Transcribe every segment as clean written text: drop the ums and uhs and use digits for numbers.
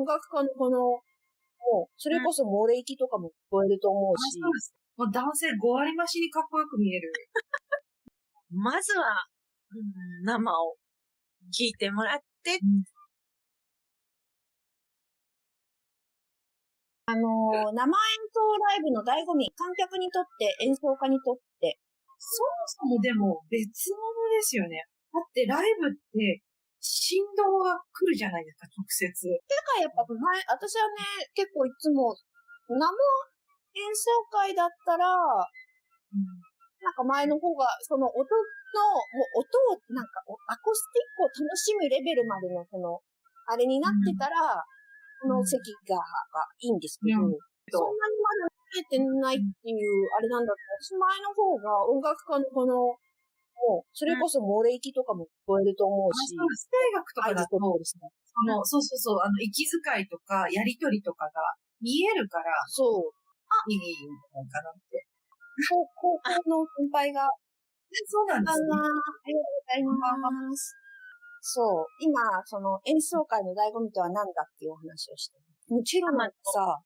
音楽家のこの、もう、それこそ漏れ息とかも聞こえると思うし。そうです。もう男性5割増しにかっこよく見える。まずは、生を聞いてもらって、生演奏ライブの醍醐味、観客にとって、演奏家にとって。そもそもでも別物ですよね。だってライブって振動が来るじゃないですか、直接。てかやっぱ私はね、結構いつも、生演奏会だったら、なんか前の方が、そのもう音を、なんかアコースティックを楽しむレベルまでのあれになってたら、この席がいいんですけど、そんなにまだ見えてないっていう、あれなんだったら、私前の方が音楽家のもう、それこそ漏れ息とかも聞こえると思うし、ステイ楽とかだと、ですね。そう、息遣いとか、やりとりとかが見えるから、そう。いいのかなって。高校の先輩が、そうなんですね。ありがとうございます。そう。今、演奏会の醍醐味とは何だっていう話をしてる。もちろんさ、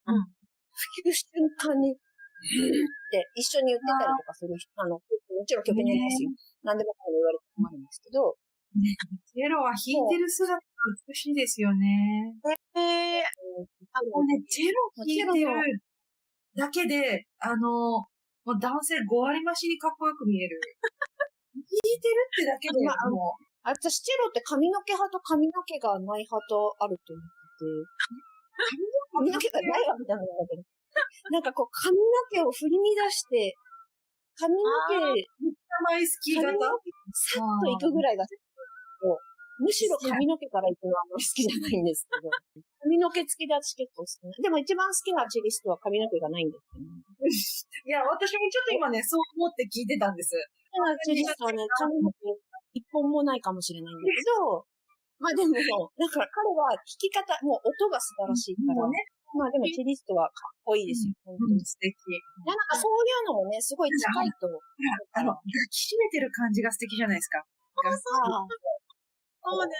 吹く瞬間に、って一緒に言ってたりとかする人、もちろん曲によりますよ。何でもこう言われてもあるんですけど。チェロは弾いてる姿が美しいですよね。もうね、チェロ弾いてるだけで、もう男性5割増しにかっこよく見える。弾いてるってだけで、もう。私、チェロって髪の毛派と髪の毛がない派とあると思ってて、髪の毛がないわけじゃないんだけど、なんかこう、髪の毛を振り乱して、髪の毛、前好き型さっと行くぐらいが、むしろ髪の毛から行くのはあんまり好きじゃないんですけど、髪の毛付きで私結構好きな。でも一番好きなチェリストは髪の毛がないんですよね。いや、私もちょっと今ね、そう思って聞いてたんです。チェリストはね、髪の毛一本もないかもしれないんだけど、まあでも、だから彼は弾き方、もう音が素晴らしいから、まあでもチェリストはかっこいいですよ。本当に素敵。なんかそういうのもね、すごい近いと。抱きしめてる感じが素敵じゃないですか。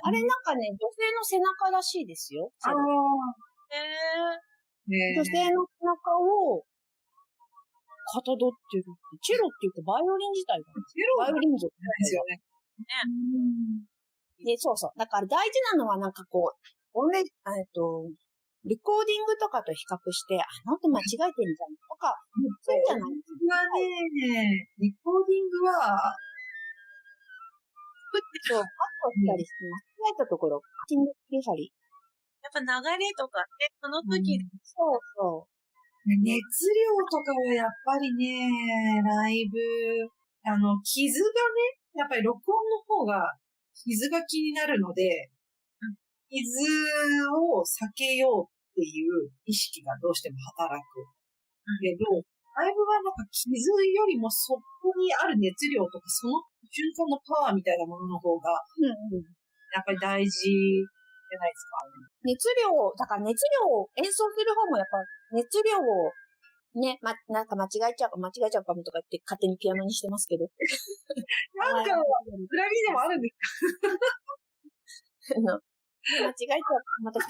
あれなんかね、女性の背中らしいですよ。女性の背中をかたどってる。チェロっていうかバイオリン自体が。バイオリン族ですよね。ね、そうそう。だから大事なのはなんかこう、リコーディングとかと比較して、あの音間違えてんじゃんとか、そういうんじゃないですか。リコーディングは、そう、カットしたりして、間違えたところ、口に入れたり。やっぱ流れとかね、その時、そうそう。熱量とかはやっぱりね、ライブ、傷がね、やっぱり録音の方が傷が気になるので、傷を避けようっていう意識がどうしても働く。けど、ライブはなんか傷よりもそこにある熱量とか、その瞬間のパワーみたいなものの方が、やっぱり大事じゃないですか。だから熱量を演奏する方もやっぱ熱量をね、なんか間違えちゃうかもとか言って勝手にピアノにしてますけど。なんか、裏切りでもあるんですか間違えちゃうかまたち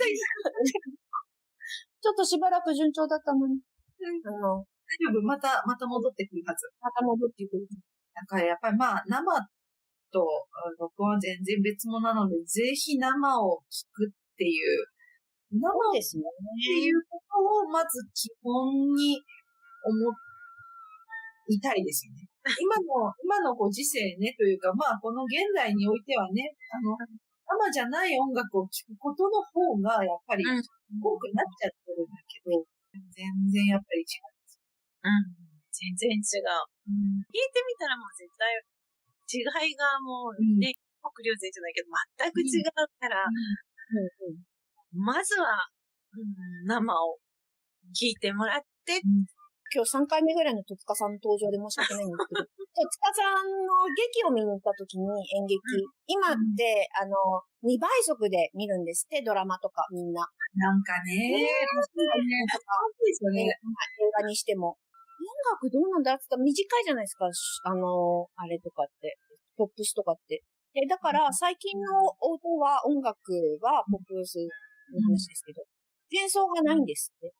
ょっとしばらく順調だったのに。大丈夫、また戻ってくるはず。また戻ってくる。なんかやっぱりまあ、生と録音は全然別物なので、ぜひ生を聞くっていう、生ですね。っていうことをまず基本に思いたいですよね。今のご時世ね、というか、まあ、この現代においてはね、生じゃない音楽を聴くことの方が、やっぱり、多くなっちゃってるんだけど、全然やっぱり違う。全然違う。聞いてみたらもう絶対、違いがもうね、国領全じゃないけど、全く違うから、まずは、生を聞いてもらって、今日3回目ぐらいの戸塚さんの登場で申し訳ないんですけど、戸塚さんの劇を見に行った時に演劇、今って2倍速で見るんですって、ドラマとかみんな。なんかね、映画にしても。音楽どうなんだって言ったら短いじゃないですか、あれとかって、ポップスとかって。だから最近の音楽はポップスの話ですけど、前奏がないんですって。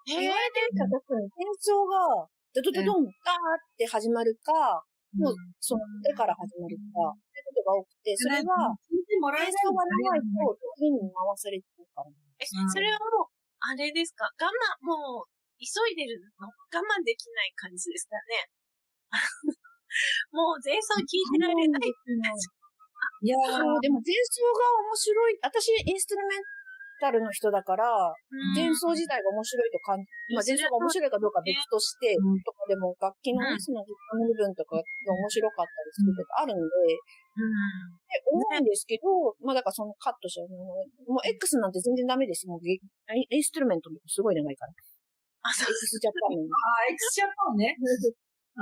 言われてみたら確かに前奏が、ドドドドン、ダーって始まるか、もう、その手から始まるか、ってことが多くて、それは、前奏が長いと、次に回されてるから。それはもう、あれですかもう、急いでるの我慢できない感じですかね。もう前奏聞いてられない。いやー、そう、でも前奏が面白い。私、インストゥルメンタルの人だから、前奏自体が面白いと感じ、まあ前奏が面白いかどうか別として、とかでも楽器のね、そのギターの部分とかが面白かったりすることがあるんで、思うんですけど、まあだからそのカットしちゃうの。もう X なんて全然ダメです。もうインストゥルメントもすごい長いから。X ジャパン。X ジャパンね。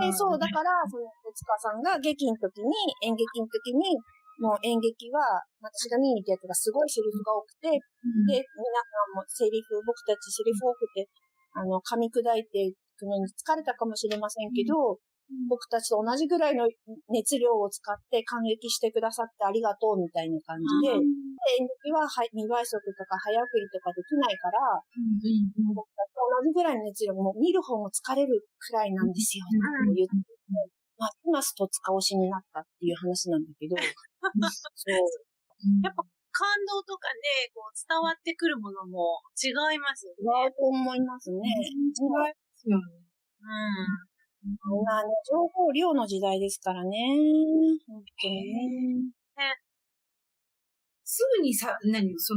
で、そう、だから、その、戸塚さんが劇の時に、演劇の時に、もう演劇は、私が見に行ったやつがすごいセリフが多くて、で、皆さんも僕たちセリフ多くて、噛み砕いていくのに疲れたかもしれませんけど、僕たちと同じぐらいの熱量を使って感激してくださってありがとうみたいな感じで、演劇は2倍速とか早送りとかできないから、僕たちと同じぐらいの熱量、もう見る方も疲れるくらいなんですよ、って言って、ますます戸塚推しになったっていう話なんだけど、そう。やっぱ感動とかね、こう伝わってくるものも違いますよね。違うと思いますね。違いますよね。まあね、情報量の時代ですからね。本当にね。すぐに前奏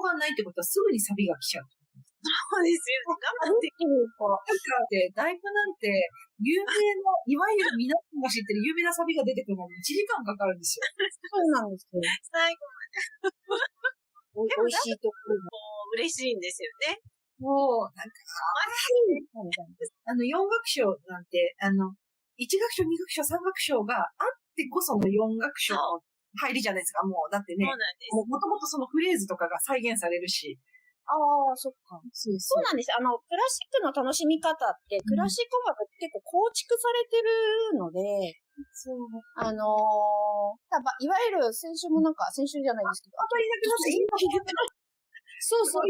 がないってことはすぐにサビが来ちゃう。そうですよ。我慢できる。だってライブなんて、有名な、いわゆる皆さんが知ってる有名なサビが出てくるのに1時間かかるんですよ。そうなんですよ。最後美味しいところが。嬉しいんですよね。もう、なんか、4楽章なんて、1楽章、2楽章、3楽章があってこその4楽章の入りじゃないですか。もう、だってね、そうなんです。もともとそのフレーズとかが再現されるし。ああ、そっか。そうなんです。クラシックの楽しみ方って、クラシック音楽って結構構築されてるので、そう。いわゆる先週じゃないですけど、当たりなくなってそうそう。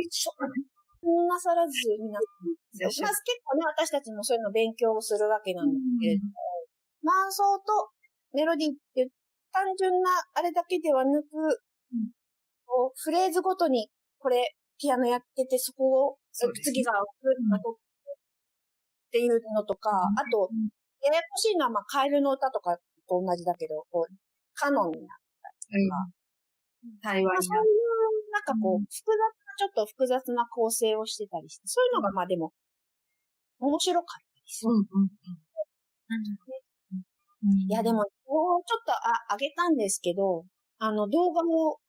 なさらず皆さん。まず結構ね、私たちもそういうの勉強するわけなんですけれども、伴奏とメロディーって単純なあれだけではなく、こうフレーズごとにこれピアノやっててそこを次がっていうのとか、あと、ややこしいのはまあカエルの歌とかと同じだけど、こうカノンになったりとか、台湾にそういうなんかこうちょっと複雑な構成をしてたりして、そういうのがまあでも、面白かったです。いやでも、もうちょっと上げたんですけど、動画を、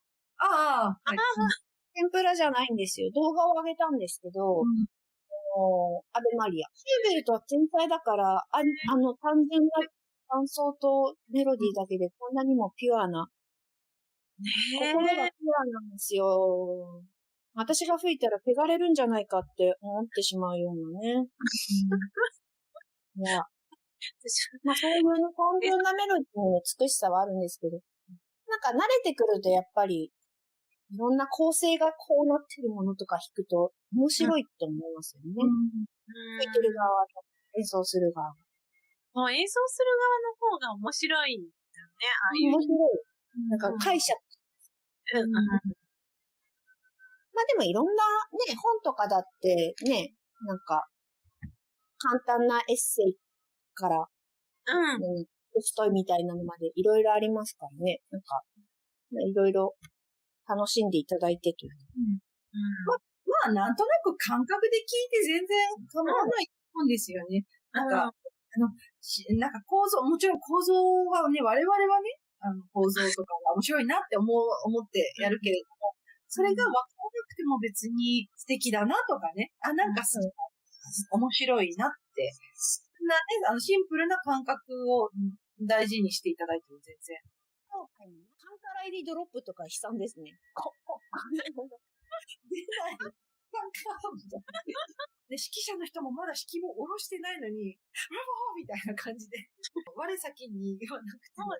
天ぷらじゃないんですよ。動画を上げたんですけど、アベマリア。シーベルトは天才だから、単純な感想とメロディーだけでこんなにもピュアな、心がピュアなんですよ。私が吹いたら汚れるんじゃないかって思ってしまうようなね。いや。まあそういうね、単純なメロディーの美しさはあるんですけど、なんか慣れてくるとやっぱり、いろんな構成がこうなってるものとか弾くと面白いって思いますよね。吹いてる側と演奏する側。もう演奏する側の方が面白いんだよね、面白い。なんか解釈。まあでもいろんなね、本とかだってね、なんか、簡単なエッセイから、トストイみたいなのまでいろいろありますからね。なんか、いろいろ楽しんでいただいてという。まあ、なんとなく感覚で聞いて全然構わないもんですよね。なんか、なんか構造、もちろん構造はね、我々はね、構造とかが面白いなって思ってやるけれども、それが分からなくても別に素敵だなとかね、なんか面白いなって、シンプルな感覚を大事にしていただいても全然。カンカラ入りドロップとか悲惨ですね。出ない。で、指揮者の人もまだ指揮も下ろしてないのに、ブラボーみたいな感じで、我先に言わなくても、